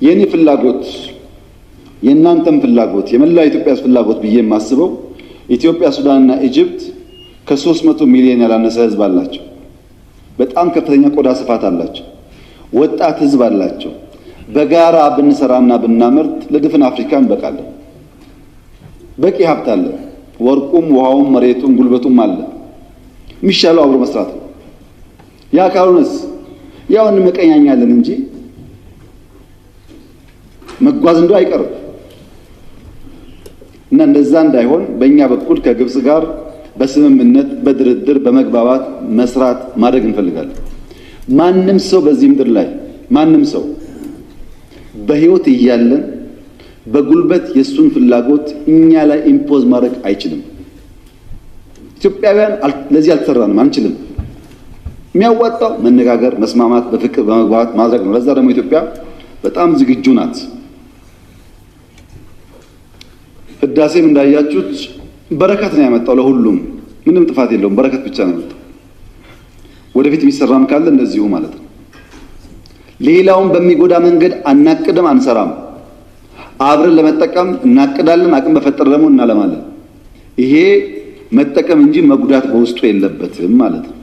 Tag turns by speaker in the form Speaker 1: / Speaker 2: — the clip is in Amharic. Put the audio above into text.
Speaker 1: የኔ ፍላጎት የእናንተም ፍላጎት የመላ ኢትዮጵያ ፍላጎት ብዬ የማስበው ኢትዮጵያ፣ ሱዳንና ኢጅፕት ከ300 ሚሊዮን ያላነሰ ህዝብ አላቸው። በጣም ከፍተኛ ቆዳ ስፋት አላቸው። ወጣት ህዝብ አላቸው። በጋራ ብንሰራና ብናመርት ለድፍን አፍሪካ እንበቃለን። በቂ ሀብት አለ። ወርቁም፣ ውሃውም፣ መሬቱም ጉልበቱም አለ። የሚሻለው አብሮ መስራት ነው። ያ ካልሆነስ ያው እንመቀኛኛለን እንጂ መጓዝ እንደው አይቀርም እና እንደዛ እንዳይሆን በእኛ በኩል ከግብጽ ጋር በስምምነት በድርድር በመግባባት መስራት ማድረግ እንፈልጋለን። ማንም ሰው በዚህ ምድር ላይ ማንም ሰው በህይወት እያለን በጉልበት የሱን ፍላጎት እኛ ላይ ኢምፖዝ ማድረግ አይችልም። ኢትዮጵያውያን ለዚህ አልተሰራንም፣ አንችልም። የሚያዋጣው መነጋገር፣ መስማማት፣ በፍቅር በመግባባት ማድረግ ነው። ለዛ ደግሞ ኢትዮጵያ በጣም ዝግጁ ናት። ህዳሴም እንዳያችሁት በረከት ነው ያመጣው። ለሁሉም ምንም ጥፋት የለውም፣ በረከት ብቻ ነው ያመጣው። ወደፊት የሚሰራም ካለ እንደዚሁ ማለት ነው። ሌላውን በሚጎዳ መንገድ አናቅድም፣ አንሰራም። አብረን ለመጠቀም እናቅዳለን፣ አቅም በፈጠረ ደግሞ እናለማለን። ይሄ መጠቀም እንጂ መጉዳት በውስጡ የለበትም ማለት ነው።